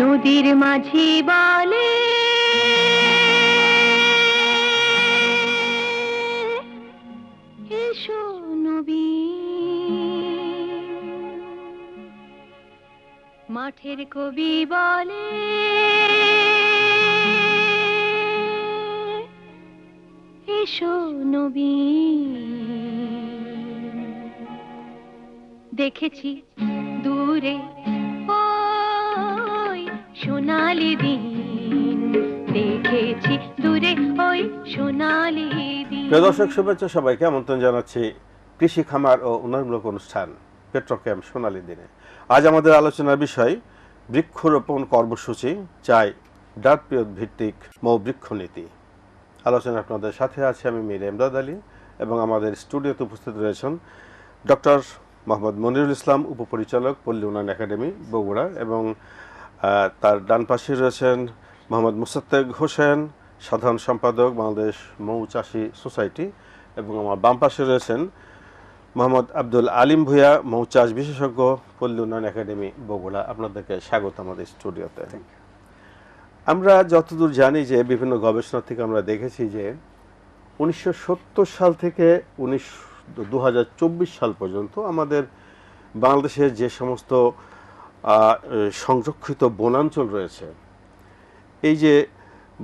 নদীর মাঝি বলে এসো নবী, মাঠের কবি বলে এসো নবী। দেখেছি দূরে ওই সোনালি দিন, দেখেছি দূরে ওই সোনালি দিন। প্রিয় দর্শক, শুভেচ্ছা সবাইকে, আমন্ত্রণ জানাচ্ছি কৃষি খামার ও উন্নয়নমূলক অনুষ্ঠান পেট্রোক্যাম্প সোনালী দিনে। আজ আমাদের আলোচনার বিষয় বৃক্ষরোপণ কর্মসূচি চাই ডাক পিরিয়ড ভিত্তিক মৌ বৃক্ষ নীতি। আলোচনা আপনাদের সাথে আছে আমি মীর এমদাদ আলী এবং আমাদের স্টুডিওতে উপস্থিত রয়েছেন ডক্টর মোহাম্মদ মনিরুল ইসলাম, উপপরিচালক, পল্লী উন্নয়ন একাডেমি, বগুড়া, এবং তার ডান পাশে রয়েছেন মোহাম্মদ মুসাত্তেক হোসেন, সাধারণ সম্পাদক, বাংলাদেশ মৌ চাষী সোসাইটি, এবং আমার বাম পাশে রয়েছেন মোহাম্মদ আব্দুল আলিম ভূঁইয়া, মৌ চাষ বিশেষজ্ঞ, পল্লী উন্নয়ন একাডেমি, বগুড়া। আপনাদেরকে স্বাগত আমাদের স্টুডিওতে। আমরা যতদূর জানি যে বিভিন্ন গবেষণা থেকে আমরা দেখেছি যে 1970 সাল থেকে 2024 সাল পর্যন্ত আমাদের বাংলাদেশের যে সমস্ত সংরক্ষিত বনাঞ্চল রয়েছে, এই যে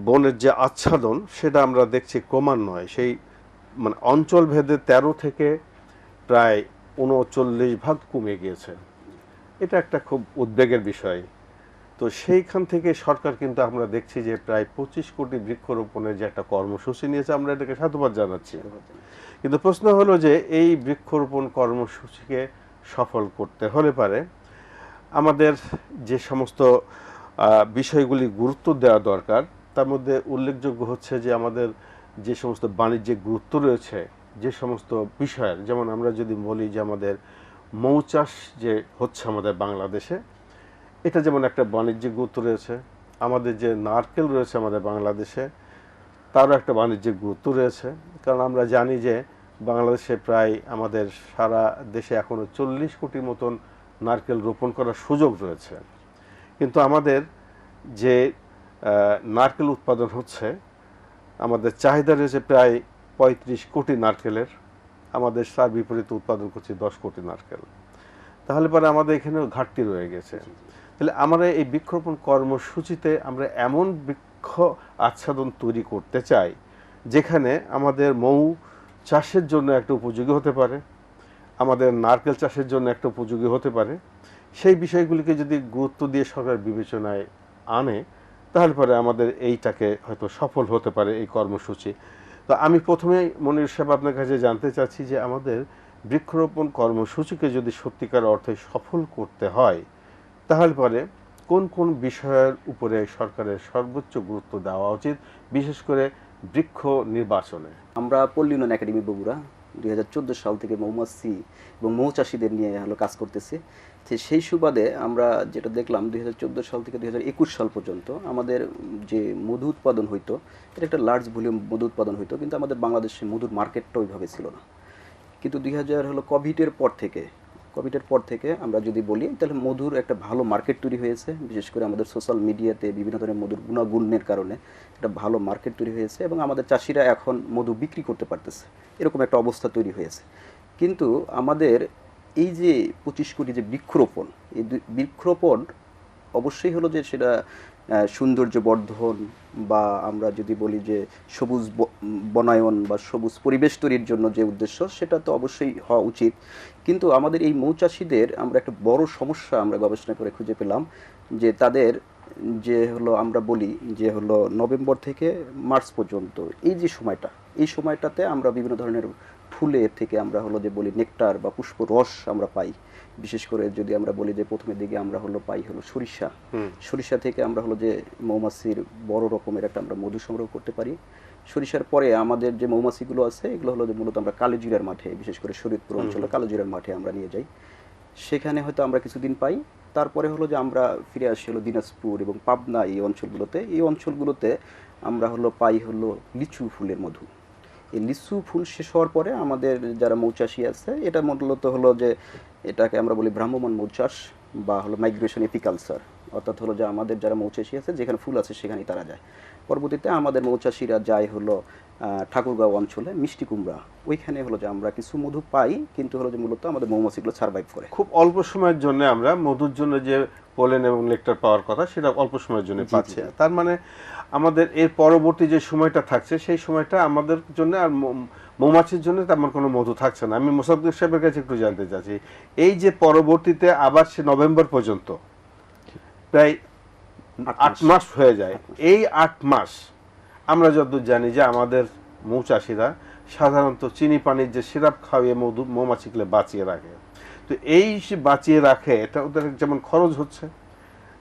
বনের যে আচ্ছাদন, সেটা আমরা দেখছি ক্রমান্বয়ে সেই মানে অঞ্চল ভেদে 13 থেকে প্রায় 39% কমে গিয়েছে। এটা একটা খুব উদ্বেগের বিষয়। তো সেইখান থেকে সরকার কিন্তু আমরা দেখছি যে প্রায় 25 কোটি বৃক্ষরোপণের যে একটা কর্মসূচি নিয়েছে, আমরা এটাকে সাধুবাদ জানাচ্ছি। কিন্তু প্রশ্ন হলো যে এই বৃক্ষরোপণ কর্মসূচিকে সফল করতে হলে পারে আমাদের যে সমস্ত বিষয়গুলি গুরুত্ব দেওয়া দরকার, তার মধ্যে উল্লেখযোগ্য হচ্ছে যে আমাদের যে সমস্ত বাণিজ্যিক গুরুত্ব রয়েছে যে সমস্ত বিষয়ের, যেমন আমরা যদি বলি যে আমাদের মৌচাষ যে হচ্ছে আমাদের বাংলাদেশে, এটা যেমন একটা বাণিজ্যিক গুরুত্ব রয়েছে। আমাদের যে নারকেল রয়েছে আমাদের বাংলাদেশে, তারও একটা বাণিজ্যিক গুরুত্ব রয়েছে। কারণ আমরা জানি যে বাংলাদেশে প্রায় আমাদের সারা দেশে এখনও 40 কোটির মতন নারকেল রোপণ করার সুযোগ রয়েছে, কিন্তু আমাদের যে নারকেল উৎপাদন হচ্ছে, আমাদের চাহিদা রয়েছে প্রায় 35 কোটি নারকেলের, আমাদের তার বিপরীতে উৎপাদন করছি 10 কোটি নারকেল। তাহলে পরে আমাদের এখানেও ঘাটতি রয়ে গেছে। তাহলে আমরা এই বৃক্ষরোপণ কর্মসূচিতে আমরা এমন বৃক্ষ আচ্ছাদন তৈরি করতে চাই যেখানে আমাদের মৌ চাষের জন্য একটা উপযোগী হতে পারে, আমাদের নারকেল চাষের জন্য একটা উপযোগী হতে পারে। সেই বিষয়গুলিকে যদি গুরুত্ব দিয়ে সরকার বিবেচনায় আনে, তাহলে পরে আমাদের এইটাকে হয়তো সফল হতে পারে এই কর্মসূচি। তো আমি প্রথমেই মনির সাহেব আপনার কাছে জানতে চাচ্ছি যে আমাদের বৃক্ষরোপণ কর্মসূচিকে যদি সত্যিকার অর্থে সফল করতে হয়, তাহলে পরে কোন কোন বিষয়ের উপরে সরকারের সর্বোচ্চ গুরুত্ব দেওয়া উচিত, বিশেষ করে বৃক্ষ নির্বাচনে? আমরা পল্লী উন্নয়ন একাডেমি বগুড়া 2014 সাল থেকে মৌমাছি এবং মৌচাষীদের নিয়ে কাজ করতেছি। সেই সুবাদে আমরা যেটা দেখলাম 2014 সাল থেকে 2021 সাল পর্যন্ত আমাদের যে মধু উৎপাদন হইতো, এটা একটা লার্জ ভলিউম মধু উৎপাদন হইতো, কিন্তু আমাদের বাংলাদেশে মধুর মার্কেটটা ওইভাবে ছিল না। কিন্তু 2000 কোভিডের পর থেকে আমরা যদি বলি, তাহলে মধুর একটা ভালো মার্কেট তৈরি হয়েছে। বিশেষ করে আমাদের সোশ্যাল মিডিয়াতে বিভিন্ন ধরনের মধুর গুণাগুণের কারণে একটা ভালো মার্কেট তৈরি হয়েছে এবং আমাদের চাষিরা এখন মধু বিক্রি করতে পারতেছে, এরকম একটা অবস্থা তৈরি হয়েছে। কিন্তু আমাদের এই যে 25 কোটি যে বৃক্ষরোপণ, এই বৃক্ষরোপণ অবশ্যই হলো যে সেটা সৌন্দর্য বর্ধন বা আমরা যদি বলি যে সবুজ বনায়ন বা সবুজ পরিবেশ তৈরির জন্য যে উদ্দেশ্য, সেটা তো অবশ্যই হওয়া উচিত। কিন্তু আমাদের এই মৌচাষীদের আমরা একটা বড় সমস্যা আমরা গবেষণা করে খুঁজে পেলাম যে তাদের যে হলো আমরা বলি যে হলো নভেম্বর থেকে মার্চ পর্যন্ত এই যে সময়টা, এই সময়টাতে আমরা বিভিন্ন ধরনের ফুলের থেকে আমরা হলো যে বলি নেকটার বা পুষ্প রস আমরা পাই। বিশেষ করে যদি আমরা বলি যে প্রথমের দিকে আমরা হলো পাই হলো সরিষা থেকে আমরা হলো যে মৌমাছির বড় রকমের একটা আমরা মধু সংগ্রহ করতে পারি। সরিষার পরে আমাদের যে মৌমাছিগুলো আছে, এগুলো হলো যে মূলত আমরা কালোজিরার মাঠে, বিশেষ করে শরীয়তপুর অঞ্চলে কালোজিরার মাঠে আমরা নিয়ে যাই, সেখানে হয়তো আমরা কিছুদিন পাই। তারপরে হলো যে আমরা ফিরে আসি হলো দিনাজপুর এবং পাবনা, এই অঞ্চলগুলোতে আমরা হলো পাই হলো লিচু ফুলের মধু। এই লিচু ফুল শেষ হওয়ার পরে আমাদের যারা মৌচাষী আছে, এটা মূলত হলো যে এটাকে আমরা বলি ভ্রাম্যমাণ মৌচাষ বা হলো মাইগ্রেশন এপিকালচার, অর্থাৎ হলো যে আমাদের যারা মৌচাষী আছে যেখানে ফুল আছে সেখানেই তারা যায়। পরবর্তীতে আমাদের মৌচাষীরা যায় হলো ঠাকুরগাঁও অঞ্চলে মিষ্টি কুমড়া, ওইখানে হলো যে আমরা কিছু মধু পাই, কিন্তু হলো যে মূলত আমাদের মৌমাছিগুলো সার্ভাইভ করে। খুব অল্প সময়ের জন্য আমরা মধুর জন্য যে পোলেন এবং নেকটার পাওয়ার কথা সেটা অল্প সময়ের জন্য পাচ্ছি। তার মানে আমাদের এর পরবর্তী যে সময়টা থাকছে সেই সময়টা আমাদের জন্য আর মৌমাছির জন্য তেমন কোনো মধু থাকছে না। আমি মোসাদ্দেক সাহেবের কাছে একটু জানতে চাচ্ছি, এই যে পরবর্তীতে আবার সে নভেম্বর পর্যন্ত প্রায় 8 মাস হয়ে যায়, এই 8 মাস আমরা যতদূর জানি যে আমাদের মৌচাষীরা সাধারণত চিনি পানির যে সিরাপ খাওয়িয়ে মৌমাছিগুলো বাঁচিয়ে রাখে। তো এই বাঁচিয়ে রাখে, এটা ওদের যেমন খরচ হচ্ছে,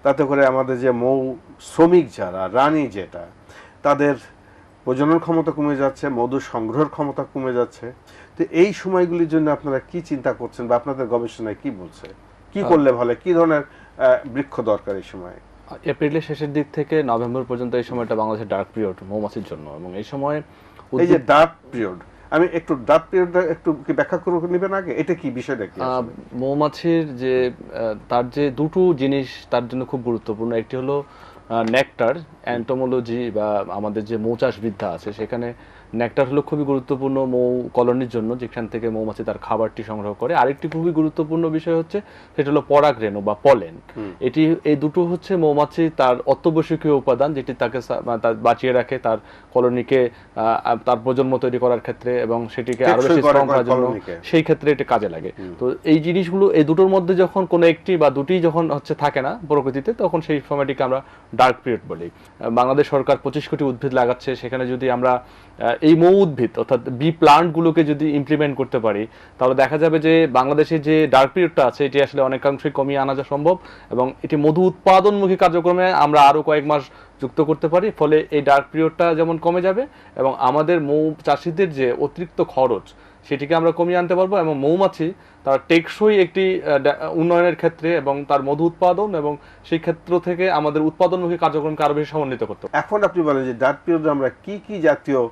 তাতে করে আমাদের যে মৌ শ্রমিক যারা, রানী যেটা, তাদের প্রজনন ক্ষমতা কমে যাচ্ছে, মধু সংগ্রহের ক্ষমতা কমে যাচ্ছে। তো এই সময়গুলির জন্য আপনারা কি চিন্তা করছেন বা আপনাদের গবেষণায় কি বলছে, কি করলে ভালো, কি ধরনের বৃক্ষ দরকার এই সময়? এপ্রিলের শেষের দিক থেকে নভেম্বর পর্যন্ত এই সময়টা বাংলাদেশের ডার্ক পিরিয়ড মৌমাছির জন্য, এবং এই সময় এই যে ডার্ক পিরিয়ড, আমি একটু ডার্ক পিরিয়ডটা একটু কি ব্যাখ্যা করে নেবেন আগে, এটা কি বিষয়টা কি? মৌমাছির যে তার যে দুটো জিনিস তার জন্য খুব গুরুত্বপূর্ণ, একটি হলো নেকটার, অ্যান্টোমোলজি বা আমাদের যে মৌচাষ বিদ্যা আছে সেখানে নেকটার হলো খুবই গুরুত্বপূর্ণ মৌ কলোনির জন্য, যেখান থেকে মৌমাছি তার খাবারটি সংগ্রহ করে। আরেকটি খুবই গুরুত্বপূর্ণ বিষয় হচ্ছে সেটা হলো পরাগরেণু বা পলেন। এই দুটো হচ্ছে মৌমাছি তার অত্যাবশ্যকীয় উপাদান, যেটি তাকে বাঁচিয়ে রাখে তার কলোনিকে তার প্রজন্ম তৈরি করার ক্ষেত্রে এবং সেটিকে আরো বেশি স্ট্রং করার জন্য, সেই ক্ষেত্রে এটা কাজে লাগে। তো এই জিনিসগুলো, এই দুটোর মধ্যে যখন কোনো একটি বা দুটি যখন থাকে না প্রকৃতিতে, তখন সেই সময়টিকে আমরা ডার্ক পিরিয়ড বলি। বাংলাদেশ সরকার 25 কোটি উদ্ভিদ লাগাচ্ছে, সেখানে যদি আমরা এই মৌ উদ্ভিদ অর্থাৎ বি প্লান্টগুলোকে যদি ইমপ্লিমেন্ট করতে পারি, তাহলে দেখা যাবে যে বাংলাদেশে যে ডার্ক পিরিয়ডটা আছে এটি আসলে অনেকাংশই কমিয়ে আনা সম্ভব, এবং এটি মধু উৎপাদনমুখী কার্যক্রমে আমরা আরো কয়েক মাস যুক্ত করতে পারি। ফলে এই ডার্ক পিরিয়ডটা যেমন কমে যাবে এবং আমাদের মৌ চাষিদের যে অতিরিক্ত খরচ সেটিকে আমরা কমিয়ে আনতে পারবো, এবং মৌমাছি তার টেকসই একটি উন্নয়নের ক্ষেত্রে এবং তার মধু উৎপাদন এবং সেই ক্ষেত্র থেকে আমাদের উৎপাদনমুখী কার্যক্রমকে আরো বেশি সমন্বিত করতে পারবো। এখন আপনি বলেন যে ডার্ক পিরিয়ডে আমরা কি কি জাতীয়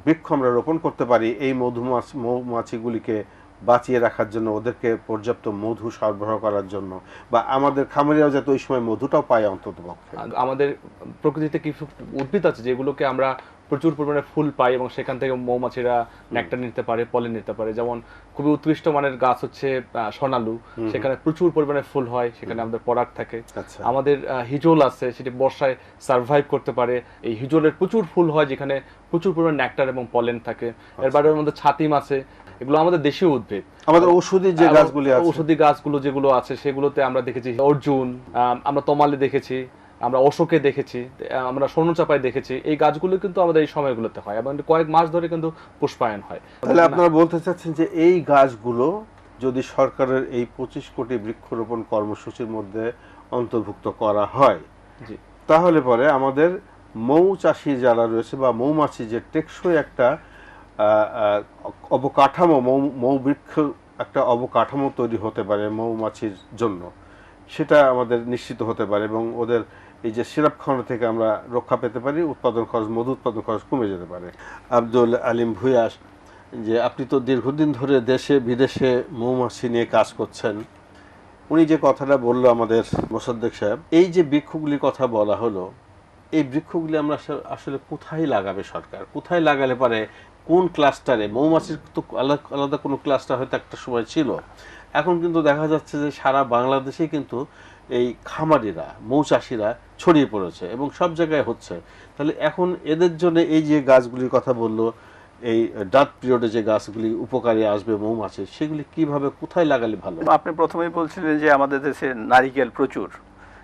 বৃক্ষ আমরা রোপণ করতে পারি এই মৌমাছিগুলিকে বাঁচিয়ে রাখার জন্য, ওদেরকে পর্যাপ্ত মধু সরবরাহ করার জন্য, বা আমাদের খামারিরাও যাতে ওই সময় মধুটাও পায় অন্তত পক্ষে? আমাদের প্রকৃতিতে কিছু উদ্ভিদ আছে যেগুলোকে আমরা প্রচুর পরিমাণে ফুল পাই এবং সেখান থেকে মৌমাছিরা নেকটার নিতে পারে, পলেন নিতে পারে। যেমন খুবই উৎকৃষ্ট মানের গাছ হচ্ছে সোনালু, সেখানে প্রচুর পরিমাণে ফুল হয়, সেখানে আমাদের পরাগ থাকে। আমাদের হিজল আছে, সেটি বর্ষায় সার্ভাইভ করতে পারে, এই হিজলের প্রচুর ফুল হয় যেখানে প্রচুর পরিমাণে নেকটার এবং পলেন থাকে। এর বাইরে আমাদের ছাতিম আছে, এগুলো আমাদের দেশীয় উদ্ভিদ। আমাদের ঔষধি যে গাছগুলি আছে, ঔষধি গাছগুলো যেগুলো আছে সেগুলোতে আমরা দেখেছি অর্জুন, আমরা তমালে দেখেছি, আমরা অশোকে দেখেছি, আমরা স্বর্ণচাপায় দেখেছি। এই গাছগুলো কিন্তু আমাদের এই সময়গুলোতে হয় এবং কয়েক মাস ধরে কিন্তু পুষ্পায়ন হয়। তাহলে আপনারা বলতে চাচ্ছেন যে এই গাছগুলো যদি সরকারের এই 25 কোটি বৃক্ষরোপণ কর্মসূচির মধ্যে অন্তর্ভুক্ত করা হয়, তাহলে পরে আমাদের মৌচাষী যারা রয়েছে বা মৌমাছি যে টেকসই একটা অবকাঠামো, মৌ বৃক্ষ একটা অবকাঠামো তৈরি হতে পারে মৌমাছির জন্য, সেটা আমাদের নিশ্চিত হতে পারে এবং ওদের এই যে সিরাপ খাওয়ানো থেকে আমরা রক্ষা পেতে পারি, উৎপাদন খরচ, মধু উৎপাদন খরচ কমে যেতে পারে। আব্দুল আলিম ভূঁইয়া, যে আপনি তো দীর্ঘদিন ধরে দেশে বিদেশে মৌমাছি নিয়ে কাজ করছেন, উনি যে কথাটা বললো আমাদের মোসাদ্দেক সাহেব, এই যে বৃক্ষগুলির কথা বলা হলো, এই বৃক্ষগুলি আমরা আসলে কোথায় লাগাবে সরকার? কোথায় লাগালে পারে, কোন ক্লাস্টারে? মৌমাছির তো আলাদা কোনো ক্লাস্টার হয়তো একটা সময় ছিল, এখন কিন্তু দেখা যাচ্ছে যে সারা বাংলাদেশে কিন্তু এই খামারিরা, মৌচাষীরা ছড়িয়ে পড়েছে এবং সব জায়গায় হচ্ছে। তাহলে এখন এদের জন্য এই যে গাছগুলির কথা বললো, এই ডার্ক পিরিয়ডে যে গাছগুলি উপকারী আসবে মৌমাছির, সেগুলি কিভাবে কোথায় লাগালে ভালো? আপনি প্রথমেই বলছিলেন যে আমাদের দেশে নারিকেল প্রচুর,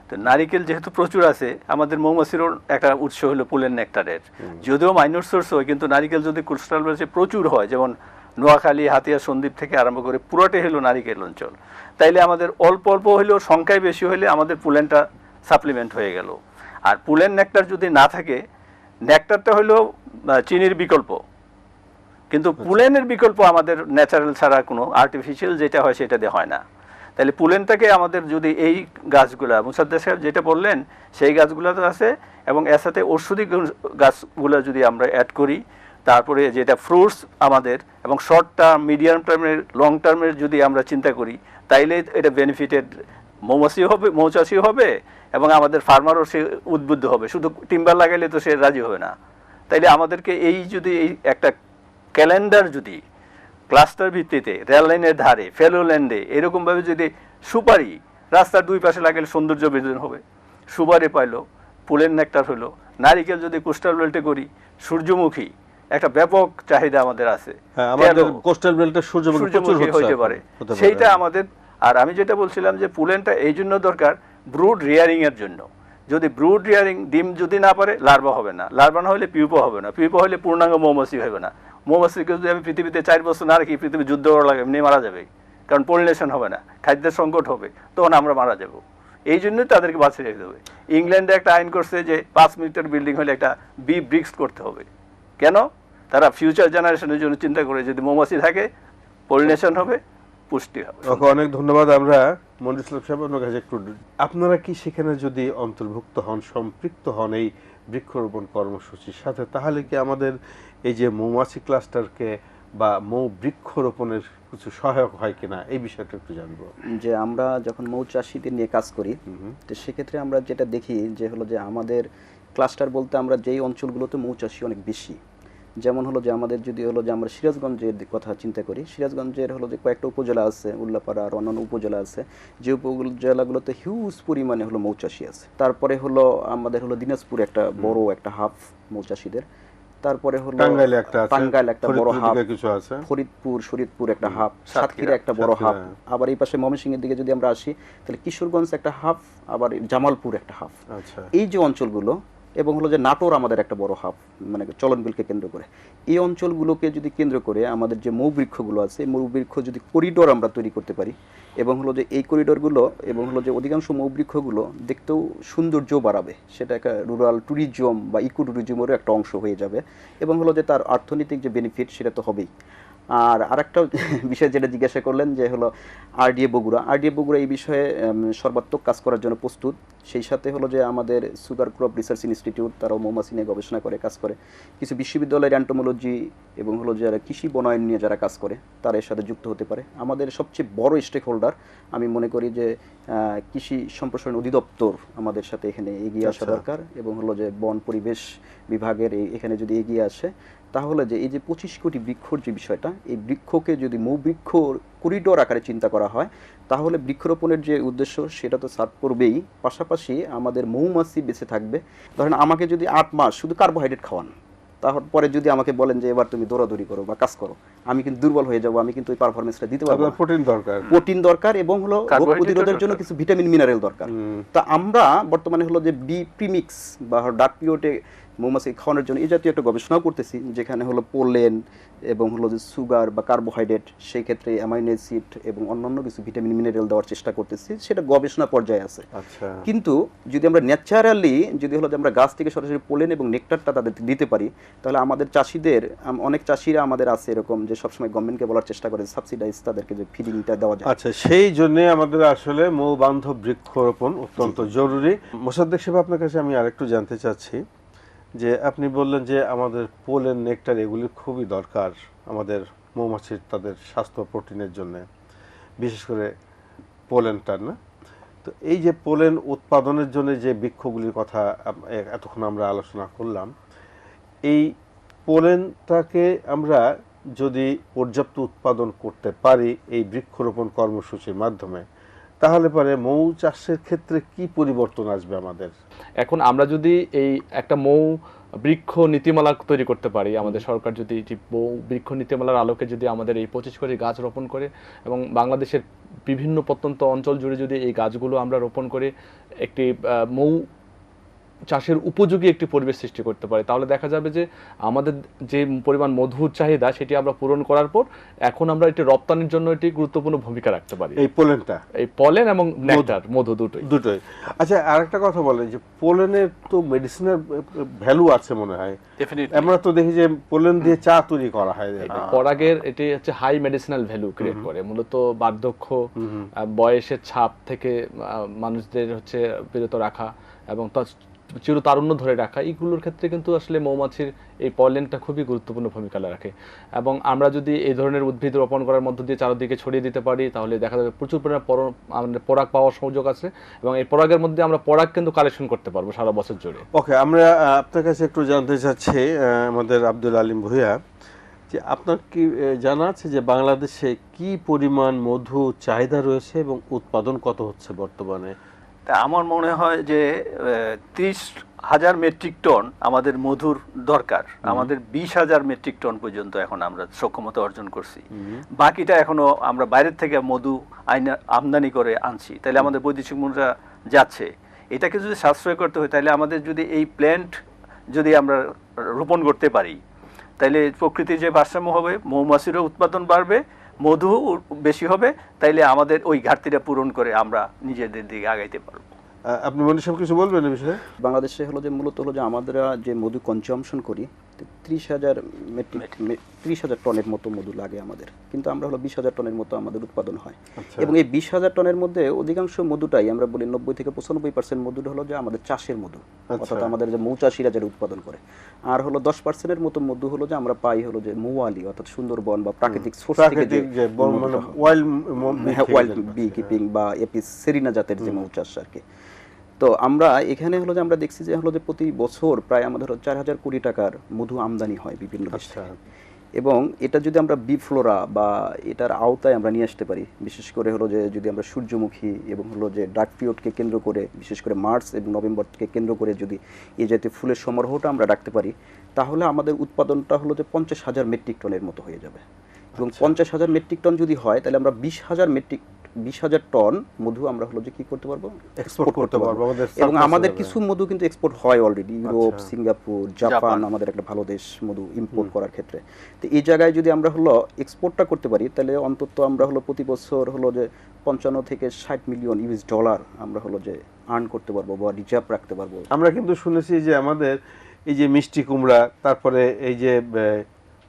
তো নারিকেল যেহেতু প্রচুর আছে, আমাদের মৌমাছিরও একটা উৎস হলো পুলেন নেকটারের, যদিও মাইনর সোর্স হয়, কিন্তু নারিকেল যদি কোস্টাল বেল্টে প্রচুর হয়, যেমন নোয়াখালী, হাতিয়া, সন্দ্বীপ থেকে আরম্ভ করে পুরোটাই হলো নারিকেল অঞ্চল, তাইলে আমাদের অল্প অল্প হলেও সংখ্যায় বেশি হলে আমাদের পুলেনটা সাপ্লিমেন্ট হয়ে গেল। আর পুলেন নেকটার যদি না থাকে, নেকটারটা হলো চিনির বিকল্প, কিন্তু পুলেনের বিকল্প আমাদের ন্যাচারাল ছাড়া কোনো আর্টিফিশিয়াল যেটা হয় সেটা দিয়ে হয় না। তাহলে পুলেনটাকে আমাদের যদি এই গাছগুলা, মুসাদ্দেক সাহেব যেটা বললেন সেই গাছগুলো তো আছে, এবং এর সাথে ঔষধি গাছগুলো যদি আমরা অ্যাড করি, তারপরে যেটা ফ্রুটস আমাদের, এবং শর্ট টার্ম, মিডিয়াম টার্মের, লং টার্মের যদি আমরা চিন্তা করি, তাইলে এটা বেনিফিটেড মৌমাছি হবে, মৌচাষিও হবে, এবং আমাদের ফার্মারও সে উদ্বুদ্ধ হবে। শুধু টিম্বার লাগাইলে তো সে রাজি হবে না। তাইলে আমাদেরকে এই যদি এই একটা ক্যালেন্ডার যদি ক্লাস্টার ভিত্তিতে রেল লাইনের ধারে, ফেলো ল্যান্ডে এরকমভাবে যদি সুপারি রাস্তার দুই পাশে লাগালে সৌন্দর্য বৃদ্ধি হবে। সুপারি পাইলো, পুলের নেকটার হলো, নারিকেল যদি কোস্টাল বেল্টে করি, সূর্যমুখী একটা ব্যাপক চাহিদা আমাদের আছে। আমাদের কোস্টাল বেল্টে সূর্যমুখী প্রচুর হতে পারে, সেইটা আমাদের। আর আমি যেটা বলছিলাম যে পুলেনটা এই জন্য দরকার ব্রুড রিয়ারিং এর জন্য। যদি ব্রুড রিয়ারিং, ডিম যদি না পারে লার্ভা হবে না, লার্ভা না হলে পিউপা হবে না, পিউপা হলে পূর্ণাঙ্গ মৌমাছি হবে না। মৌমাছিকে যদি আমি পৃথিবীতে 4 বছর না রাখি, পৃথিবী যুদ্ধ করা লাগে, এমনি মারা যাবে, কারণ পলিনেশন হবে না, খাদ্যের সংকট হবে, তখন আমরা মারা যাব। এই জন্যই তাদেরকে বাঁচিয়ে রাখতে হবে। ইংল্যান্ডে একটা আইন করছে যে 5 মিটার বিল্ডিং হলে একটা বি ব্রিক্স করতে হবে। কেন? তারা ফিউচার জেনারেশনের জন্য চিন্তা করে, যদি মৌমাছি থাকে পলিনেশন হবে, পুষ্টি হবে। ওকে, অনেক ধন্যবাদ। আমরা মনির ইসলাম সাহেব আপনার কাছে একটু, আপনারা কি সেখানে যদি অন্তর্ভুক্ত হন, সম্পৃক্ত হন এই বৃক্ষরোপণ কর্মসূচির সাথে, তাহলে কি আমাদের এই যে মৌমাছি ক্লাস্টারকে বা মৌ বৃক্ষরোপণের কিছু সহায়ক হয় কিনা, এই বিষয়টা একটু জানবো। যে আমরা যখন মৌচাষীদের নিয়ে কাজ করি, তো সেক্ষেত্রে আমরা যেটা দেখি যে হলো যে আমাদের ক্লাস্টার বলতে আমরা যেই অঞ্চলগুলোতে মৌচাষী অনেক বেশি, যেমন হলো যে আমাদের যদি হলো যে আমরা সিরাজগঞ্জের কথা চিন্তা করি, সিরাজগঞ্জের হলো যে কয়েকটা উপজেলা আছে, উল্লাপাড়া আর অন্যান্য উপজেলা আছে, যে উপজেলাগুলোতে হিউজ পরিমাণে হলো মৌচাষী আছে। তারপরে হলো আমাদের হলো দিনাজপুর একটা বড় একটা হাব মৌচাষীদের, তারপরে হলো টাঙ্গাইল একটা বড় হাব, ফরিদপুর শরীয়তপুর একটা হাব, সাতক্ষীরা একটা বড় হাব, আবার এই পাশে ময়মনসিংহের দিকে যদি আমরা আসি তাহলে কিশোরগঞ্জ একটা হাব, আবার জামালপুর একটা হাব। এই যে অঞ্চলগুলো, এবং হলো যে নাটোর আমাদের একটা বড় হাব, মানে চলনবিলকে কেন্দ্র করে, এই অঞ্চলগুলোকে যদি কেন্দ্র করে আমাদের যে মৌবৃক্ষগুলো আছে, মৌবৃক্ষ যদি করিডোর আমরা তৈরি করতে পারি, এবং হলো যে এই করিডোরগুলো এবং হলো যে অধিকাংশ মৌবৃক্ষগুলো দেখতেও সৌন্দর্য বাড়াবে, সেটা একটা রুরাল ট্যুরিজম বা ইকো ট্যুরিজমেরও একটা অংশ হয়ে যাবে, এবং হলো যে তার অর্থনৈতিক যে বেনিফিট সেটা তো হবেই। আর আরেকটা বিষয় যেটা জিজ্ঞাসা করলেন যে হলো আরডিএ বগুড়া এই বিষয়ে সর্বাত্মক কাজ করার জন্য প্রস্তুত। সেই সাথে হলো যে আমাদের সুগার ক্রপ রিসার্চ ইনস্টিটিউট, তারাও মৌমাছি নিয়ে গবেষণা করে কাজ করে। কিছু বিশ্ববিদ্যালয়ের অ্যান্টোমোলজি এবং হলো যারা কৃষি বনায়ন নিয়ে যারা কাজ করে তারা এর সাথে যুক্ত হতে পারে। আমাদের সবচেয়ে বড় স্টেক হোল্ডার আমি মনে করি যে কৃষি সম্প্রসারণ অধিদপ্তর আমাদের সাথে এখানে এগিয়ে আসা দরকার, এবং হলো যে বন পরিবেশ বিভাগের এখানে যদি এগিয়ে আসে, তাহলে যে এই যে 25 কোটি বৃক্ষর যে বিষয়টা, এই বৃক্ষকে যদি মৌবৃক্ষ করিডোর আকারে চিন্তা করা হয়, তাহলে বৃক্ষরোপণের যে উদ্দেশ্য সেটা তো সার্ভ করবেই, পাশাপাশি আমাদের মৌমাছি বেঁচে থাকবে। ধরেন আমাকে যদি 8 মাস শুধু কার্বোহাইড্রেট খাওয়ান, তারপরে যদি আমাকে বলেন যে এবার তুমি দৌড়াদৌড়ি করো বা কাজ করো, আমি কিন্তু দুর্বল হয়ে যাবো, আমি কিন্তু ওই পারফরমেন্সটা দিতে পারবো না। প্রোটিন দরকার এবং হলো রোগ প্রতিরোধের জন্য কিছু ভিটামিন মিনারেল দরকার। তা আমরা বর্তমানে হলো যে বি প্রিমিক্স বা ডার্ক পিওটে মৌমাছি খাওয়ানোর জন্য এই জাতীয় একটা গবেষণাও করতেছি, যেখানে হলো পোলেন এবং হলো যে সুগার বা কার্বোহাইড্রেট, সেই ক্ষেত্রে অ্যামাইনো অ্যাসিড এবং অন্যান্য কিছু ভিটামিন মিনারেল দেওয়ার চেষ্টা করতেছি, সেটা গবেষণা পর্যায়ে আছে। কিন্তু যদি আমরা ন্যাচারালি যদি হলো যে আমরা গাছ থেকে সরাসরি পোলেন এবং নেকটারটা তাদের দিতে পারি, তাহলে আমাদের চাষিদের, অনেক চাষিরা আমাদের আছে এরকম যে সবসময় গভর্নমেন্টকে বলার চেষ্টা করে সাবসিডাইজ তাদেরকে যে ফিডিংটা দেওয়া যায়। আচ্ছা, সেই জন্য আমাদের আসলে মৌ বান্ধব বৃক্ষরোপণ অত্যন্ত জরুরি। মোসাদ্দেক সাহেব, আপনার কাছে আমি আরেকটু জানতে চাচ্ছি যে আপনি বললেন যে আমাদের পোলেন, নেকটার এগুলি খুবই দরকার আমাদের মৌমাছির তাদের স্বাস্থ্য প্রোটিনের জন্য, বিশেষ করে পোলেনটা, না? তো এই যে পোলেন উৎপাদনের জন্য যে বৃক্ষগুলির কথা এতক্ষণ আমরা আলোচনা করলাম, এই পোলেনটাকে আমরা যদি পর্যাপ্ত উৎপাদন করতে পারি এই বৃক্ষরোপণ কর্মসূচির মাধ্যমে, তাহলে পরে মৌ চাষের ক্ষেত্রে কি পরিবর্তন আসবে আমাদের? এখন আমরা যদি এই একটা মৌ বৃক্ষ নীতিমালা তৈরি করতে পারি, আমাদের সরকার যদি মৌ বৃক্ষ নীতিমালার আলোকে যদি আমাদের এই 25 কোটি গাছ রোপণ করে এবং বাংলাদেশের বিভিন্ন প্রত্যন্ত অঞ্চল জুড়ে যদি এই গাছগুলো আমরা রোপণ করে একটি মৌ চাষের উপযোগী একটি পরিবেশ সৃষ্টি করতে পারে, তাহলে দেখা যাবে যে আমাদের যে পরিমাণ মধুর চাহিদা সেটি আমরা পূরণ করার পর এখন আমরা এটি রপ্তানির জন্য এটি গুরুত্বপূর্ণ ভূমিকা রাখতে পারি। এই পোলেনটা, এই পলেন এবং নেকটার, মধু দুটোই। আচ্ছা, আরেকটা কথা বলেন যে পোলেনের তো মেডিসিনাল ভ্যালু আছে মনে হয়। আমরা তো দেখি যে পোলেন দিয়ে চা তৈরি করা হয়। পরাগের এটি হচ্ছে হাই মেডিসিনাল ভ্যালু ক্রিয়েট করে, মূলত বার্ধক্য, বয়সের ছাপ থেকে মানুষদের হচ্ছে বিরত রাখা এবং চিরতারুণ্য ধরে রাখা, এইগুলোর ক্ষেত্রে কিন্তু আসলে মৌমাছির এই পলেনটা খুবই গুরুত্বপূর্ণ ভূমিকা রাখে। এবং আমরা যদি এই ধরনের উদ্ভিদ রোপণ করার মধ্য দিয়ে চারদিকে ছড়িয়ে দিতে পারি, তাহলে দেখা যাবে প্রচুর পরিমাণে আমাদের পরাগ পাওয়ার সুযোগ আছে, এবং এই পরাগের মধ্যে আমরা পরাগ কিন্তু কালেকশন করতে পারবো সারা বছর জুড়ে। ওকে, আমরা আপনার কাছে একটু জানতে চাচ্ছি আমাদের আব্দুল আলিম ভূঁইয়া, যে আপনার কি জানা আছে যে বাংলাদেশে কি পরিমাণ মধু চাহিদা রয়েছে এবং উৎপাদন কত হচ্ছে বর্তমানে? তা আমার মনে হয় যে 30,000 মেট্রিক টন আমাদের মধুর দরকার। আমাদের 20,000 মেট্রিক টন পর্যন্ত এখন আমরা সক্ষমতা অর্জন করছি। বাকিটা এখনো আমরা বাইরের থেকে মধু আমদানি করে আনছি, তাহলে আমাদের বৈদেশিক মুদ্রা যাচ্ছে। এটাকে যদি সাশ্রয় করতে হয়, তাহলে আমাদের যদি এই প্ল্যান্ট যদি আমরা রোপণ করতে পারি, তাইলে প্রকৃতির যে ভারসাম্য হবে, মৌমাছিরও উৎপাদন বাড়বে, মধু বেশি হবে, তাইলে আমাদের ওই ঘাটতিটা পূরণ করে আমরা নিজেদের দিকে আগাইতে পারবো। আপনি মনে সব কিছু বলবেন এই বিষয়ে? বাংলাদেশে হলো যে মূলত হলো যে আমরা যে মধু কনজাম্পশন করি 30,000 টনের মতো মধু লাগে আমাদের, কিন্তু আমরা হলো 20,000 টনের মতো আমাদের উৎপাদন হয়। এবং এই 20,000 টনের মধ্যে অধিকাংশ মধুটাই আমরা বলি 90 থেকে 95% মধুটা হলো যে আমাদের চাষের মধু, অর্থাৎ আমাদের যে মৌচাষীরা যেটা উৎপাদন করে। আর হলো 10%-এর মতো মধু হলো যে আমরা পাই হলো যে মৌয়ালি, অর্থাৎ সুন্দরবন বা প্রাকৃতিক সোর্স থেকে যে ওয়াইল্ড বি কিপিং বা এপিস সেরিনা জাতের যে মৌচাষ আর কি। তো আমরা এখানে হলো যে আমরা দেখছি যে হলো যে প্রতি বছর প্রায় আমাদের 4,000 কোটি টাকার মধু আমদানি হয় বিভিন্ন দেশ থেকে। এবং এটা যদি আমরা বিফ্লোরা বা এটার আওতায় আমরা নিয়ে আসতে পারি, বিশেষ করে হলো যে যদি আমরা সূর্যমুখী এবং হলো যে ডার্ক পিরিয়ডকে কেন্দ্র করে, বিশেষ করে মার্চ এবং নভেম্বরকে কেন্দ্র করে যদি এই জাতীয় ফুলের সমারোহটা আমরা রাখতে পারি, তাহলে আমাদের উৎপাদনটা হলো যে 50,000 মেট্রিক টনের মতো হয়ে যাবে। এবং 50,000 মেট্রিক টন যদি হয়, তাহলে আমরা 20,000 টন মধু আমরা হলো যে কি করতে পারবো, এক্সপোর্ট করতে পারবো। এবং আমাদের কিছু মধু কিন্তু এক্সপোর্ট হয় অলরেডি, ইউরোপ, সিঙ্গাপুর, জাপান আমাদের একটা ভালো দেশ মধু ইম্পোর্ট করার ক্ষেত্রে। তো এই জায়গায় যদি আমরা হলো এক্সপোর্টটা করতে পারি, তাহলে অন্তত আমরা হলো প্রতি বছর হলো যে 55 থেকে 60 মিলিয়ন ইউএস ডলার আমরা হলো যে আর্ন করতে পারবো বা রিজার্ভ রাখতে পারবো। আমরা কিন্তু শুনেছি যে আমাদের এই যে মিষ্টি কুমড়া, তারপরে এই যে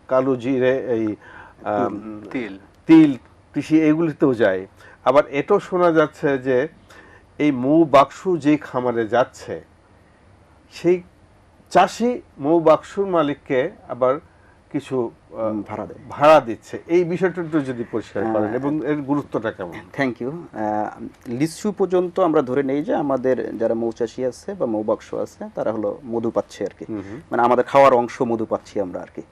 কালো জিরে, এই তিল কৃষি, এগুলিতেও যায়। আবার এটাও শোনা যাচ্ছে যে এই মৌ বাক্সু যে খামারে যাচ্ছে, সেই চাষি মৌ বাক্সুর মালিককে আবার কিছু ভাড়া দিচ্ছে। এই বিষয়টা একটু যদি পরিষ্কার করেন এবং এর গুরুত্বটা কেমন? Thank you. লিচু পর্যন্ত আমরা ধরে নেই যে আমাদের যারা মৌচাষী আছে বা মৌবাক্স আছে, তারা হলো মধু পাচ্ছে আর কি, মানে আমাদের খাওয়ার অংশ মধু পাচ্ছি আমরা আর কি।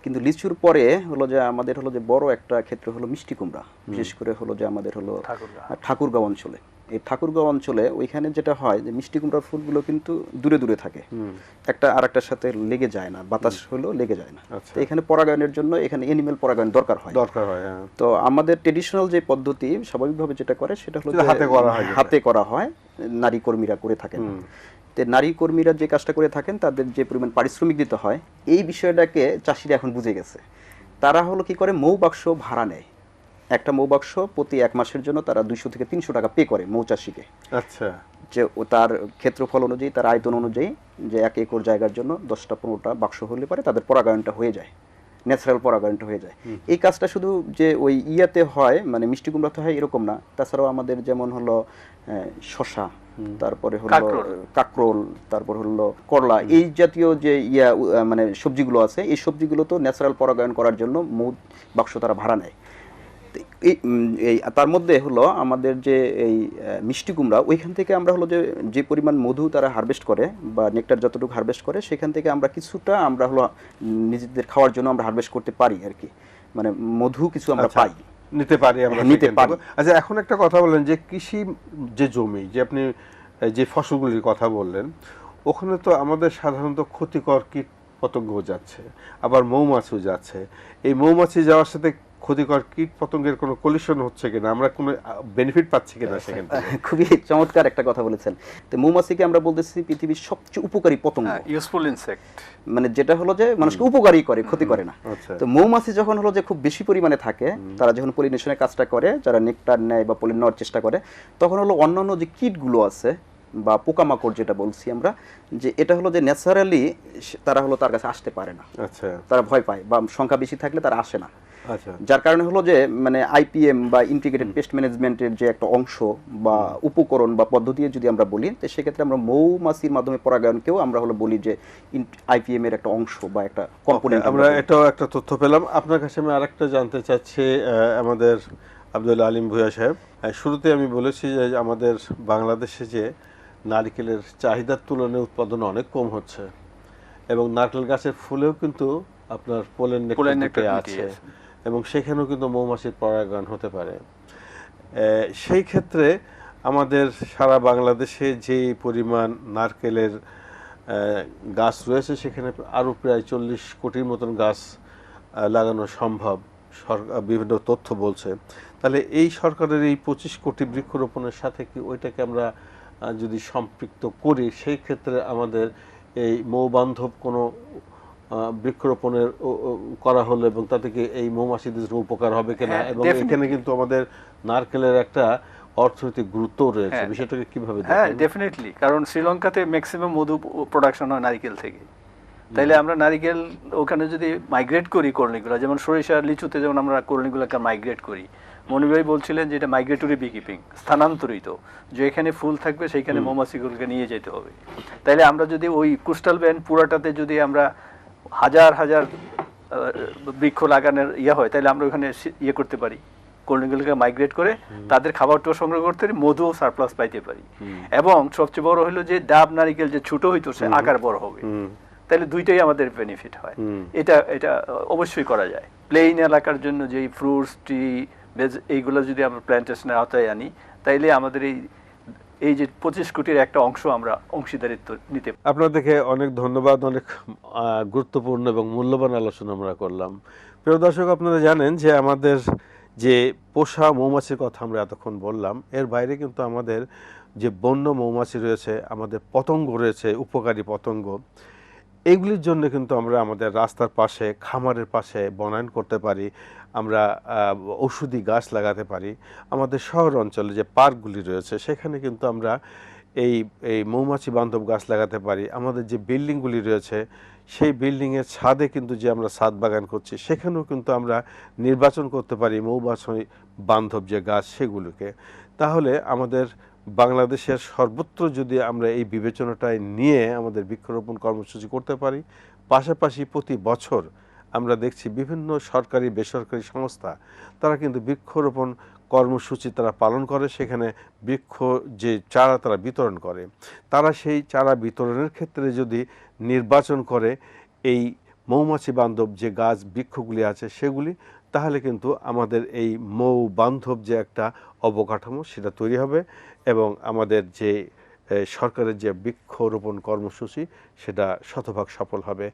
কিন্তু লিচুর পরে হলো যে আমাদের হলো যে বড় একটা ক্ষেত্র হলো মিষ্টি কুমড়া, বিশেষ করে হলো যে আমাদের হলো ঠাকুরগাঁও অঞ্চলে। এই ঠাকুরগাঁও অঞ্চলে ওইখানে যেটা হয় যে মিষ্টি কুমড়ার ফুলগুলো কিন্তু দূরে দূরে থাকে, একটা আর একটার সাথে লেগে যায় না, বাতাস হলেও লেগে যায় না। তো এখানে পরাগায়নের জন্য এখানে এনিম্যাল পরাগায়ন দরকার হয়। তো আমাদের ট্রেডিশনাল যে পদ্ধতি স্বাভাবিকভাবে যেটা করে সেটা হলো হাতে করা হয়, নারী কর্মীরা করে থাকেন। নারী কর্মীরা যে কাজটা করে থাকেন, তাদের যে পরিমাণ পারিশ্রমিক দিতে হয়, এই বিষয়টাকে চাষিরা এখন বুঝে গেছে। তারা হলো কি করে, মৌবাক্স ভাড়া নেয়। একটা মৌবাক্স প্রতি 1 মাসের জন্য তারা 200 থেকে 300 টাকা পে করে মৌচাষীকে। আচ্ছা, যে তার ক্ষেত্রফল অনুযায়ী, তার আয়তন অনুযায়ী, যে 1 একর জায়গার জন্য 10টা-15টা বাক্স হলে পারে তাদের পরাগায়নটা হয়ে যায়, ন্যাচারাল পরাগায়নটা হয়ে যায়। এই কাজটা শুধু যে ওই ইয়াতে হয়, মানে মিষ্টি কুমড়াতে হয় এরকম না। তাছাড়াও আমাদের যেমন হলো শসা, তারপরে হলো কাকরোল, তারপর হলো করলা, এই জাতীয় যে মানে সবজিগুলো আছে, এই সবজিগুলো তো ন্যাচারাল পরাগায়ন করার জন্য মৌ বাক্স তারা ভাড়া নেয়। এই তার মধ্যে হলো আমাদের যে এই মিষ্টি কুমড়া, ওইখান থেকে আমরা হলো যে পরিমাণ মধু তারা হারভেস্ট করে বা নেকটার যতটুকু হারভেস্ট করে, সেখান থেকে আমরা কিছুটা আমরা হলো নিজেদের খাওয়ার জন্য আমরা হারভেস্ট করতে পারি আর কি, মানে মধু কিছু আমরা পাই, নিতে পারি আমরা, নিতে পারি। আচ্ছা, এখন একটা কথা বলেন যে কৃষি যে জমি, যে আপনি যে ফসলগুলির কথা বললেন, ওখানে তো আমাদের সাধারণত ক্ষতিকর কীট পতঙ্গ যাচ্ছে, আবার মৌমাছিও যাচ্ছে। এই মৌমাছি যাওয়ার সাথে ক্ষতিকর কীট পতঙ্গের কোনো কলিশন হচ্ছে কিনা, আমরা কোনো বেনিফিট পাচ্ছি কিনা সেখান থেকে? খুবই চমৎকার একটা কথা বলেছেন। তো মৌমাছিকে আমরা বলতেছি পৃথিবীর সবচেয়ে উপকারী পতঙ্গ, ইউজফুল ইনসেক্ট, মানে যেটা হলো যে মানুষকে উপকারী করে, ক্ষতি করে না। তো মৌমাছি যখন হলো যে খুব বেশি পরিমাণে থাকে, তারা যখন পলিনেশনের কাজটা করে, যারা নেকটার নেয় বা পলিন নেওয়ার চেষ্টা করে, তখন হলো অন্যান্য যে কীটগুলো আছে বা পোকামাকড় যেটা বলছি আমরা, যে এটা হলো যে ন্যাচারালি তারা হলো তার কাছে আসতে পারে না। আচ্ছা, তারা ভয় পায় বা সংখ্যা বেশি থাকলে তারা আসে না। আচ্ছা যার কারণে হলো যে মানে আইপিএম বা ইন্টিগ্রেটেড পেস্ট ম্যানেজমেন্টের যে একটা অংশ বা উপকরণ বা পদ্ধতি যদি আমরা বলি, তো সেক্ষেত্রে আমরা মৌমাছির মাধ্যমে পরাগায়নকেও আমরা হলো বলি যে আইপিএম এর একটা অংশ বা একটা কম্পোনেন্ট। আমরা এটাও একটা তথ্য পেলাম। আপনার কাছে আমি আরেকটা জানতে চাচ্ছি, আমাদের আব্দুল আলিম ভূঁইয়া সাহেব, শুরুতে আমি বলেছি যে আমাদের বাংলাদেশে যে নারকেলের চাহিদার তুলনায় উৎপাদন অনেক কম হচ্ছে এবং নারকেল গাছের ফুলেও কিন্তু আপনার পোলেন নেক্টার আছে এবং সেখানেও কিন্তু মৌমাছির পরাগায়ন হতে পারে। সেই ক্ষেত্রে আমাদের সারা বাংলাদেশে যে পরিমাণ নারকেলের গাছ রয়েছে সেখানে আরও প্রায় 40 কোটির মতন গাছ লাগানো সম্ভব, সরকার বিভিন্ন তথ্য বলছে। তাহলে এই সরকারের এই 25 কোটি বৃক্ষরোপণের সাথে কি ওইটাকে আমরা যদি সম্পৃক্ত করি, সেই ক্ষেত্রে আমাদের এই মৌবান্ধব কোনো বৃক্ষরোপণের করা হলো এবং তাতে কি এই মৌমাছিদের উপকার হবে কিনা? এবং এখানে কিন্তু আমাদের নারকেলের একটা অর্থনৈতিক গুরুত্ব রয়েছে, বিষয়টাকে কিভাবে দেখেন? হ্যাঁ, ডেফিনেটলি, কারণ শ্রীলঙ্কাতে ম্যাক্সিমাম মধু প্রোডাকশন হয় নারিকেল থেকে। তাইলে আমরা নারিকেল ওখানে যদি মাইগ্রেট করি কলোনিগুলো, যেমন সরিষা লিচুতে যেমন আমরা কলোনিগুলোকে মাইগ্রেট করি, মনির ভাই বলছিলেন যে এটা মাইগ্রেটরি বিকিপিং, স্থানান্তরিত, যে এখানে ফুল থাকবে সেইখানে মৌমাছিগুলোকে নিয়ে যেতে হবে। তাইলে আমরা যদি ওই কোস্টাল ব্যান্ড পুরাটাতে যদি আমরা হাজার হাজার বৃক্ষ লাগানোর হয়, তাহলে আমরা ওখানে ইয়ে করতে পারি, কলোনিগুলোকে মাইগ্রেট করে তাদের খাবারটাও সংগ্রহ করতে পারি, মধুও সারপ্লাস পাইতে পারি। এবং সবচেয়ে বড় হলো যে ডাব নারিকেল যে ছোট হইতো সে আকার বড় হবে, তাহলে দুইটাই আমাদের বেনিফিট হয়। এটা অবশ্যই করা যায়। প্লেইন এলাকার জন্য যে ফ্রুটস, ট্রি, এইগুলো যদি আমরা প্ল্যান্টেশনের আওতায় আনি, তাইলে আমাদের এই যে 25 কোটির একটা অংশ আমরা অংশীদারিত্ব নিতে পারি। আপনাদেরকে অনেক ধন্যবাদ, অনেক গুরুত্বপূর্ণ এবং মূল্যবান আলোচনা আমরা করলাম। প্রিয় দর্শক, আপনারা জানেন যে আমাদের যে পোষা মৌমাছির কথা আমরা এতক্ষণ বললাম, এর বাইরে কিন্তু আমাদের যে বন্য মৌমাছি রয়েছে, আমাদের পতঙ্গ রয়েছে, উপকারী পতঙ্গ, এইগুলির জন্য কিন্তু আমরা আমাদের রাস্তার পাশে, খামারের পাশে বনায়ন করতে পারি, আমরা ঔষধি গাছ লাগাতে পারি। আমাদের শহর অঞ্চলে যে পার্কগুলি রয়েছে সেখানে কিন্তু আমরা এই মৌমাছি বান্ধব গাছ লাগাতে পারি। আমাদের যে বিল্ডিংগুলি রয়েছে সেই বিল্ডিংয়ের ছাদে কিন্তু যে আমরা ছাদ বাগান করছি সেখানেও কিন্তু আমরা নির্বাচন করতে পারি মৌমাছি বান্ধব যে গাছ সেগুলোকে। তাহলে আমাদের বাংলাদেশের সর্বত্র যদি আমরা এই বিবেচনাটায় নিয়ে আমাদের বৃক্ষরোপণ কর্মসূচি করতে পারি, পাশাপাশি প্রতি বছর আমরা দেখছি বিভিন্ন সরকারি বেসরকারি সংস্থা তারা কিন্তু বৃক্ষরোপণ কর্মসূচি তারা পালন করে, সেখানে বৃক্ষ যে চারা তারা বিতরণ করে, তারা সেই চারা বিতরণের ক্ষেত্রে যদি নির্বাচন করে এই মৌমাছি বান্ধব যে গাছ বৃক্ষগুলি আছে সেগুলি, তাহলে কিন্তু আমাদের এই মৌ বান্ধব যে একটা অবকাঠামো সেটা তৈরি হবে এবং আমাদের যে সরকারের যে বৃক্ষরোপণ কর্মসূচি সেটা শতভাগ সফল হবে।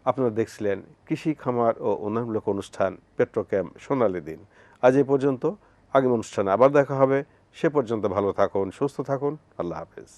আপনারা দেখছিলেন কৃষি, খামার ও উন্নয়নমূলক অনুষ্ঠান পেট্রোক্যাম্প সোনালী দিন। আজ এই পর্যন্ত, আগামী অনুষ্ঠানে আবার দেখা হবে। সে পর্যন্ত ভালো থাকুন, সুস্থ থাকুন। আল্লাহ হাফেজ।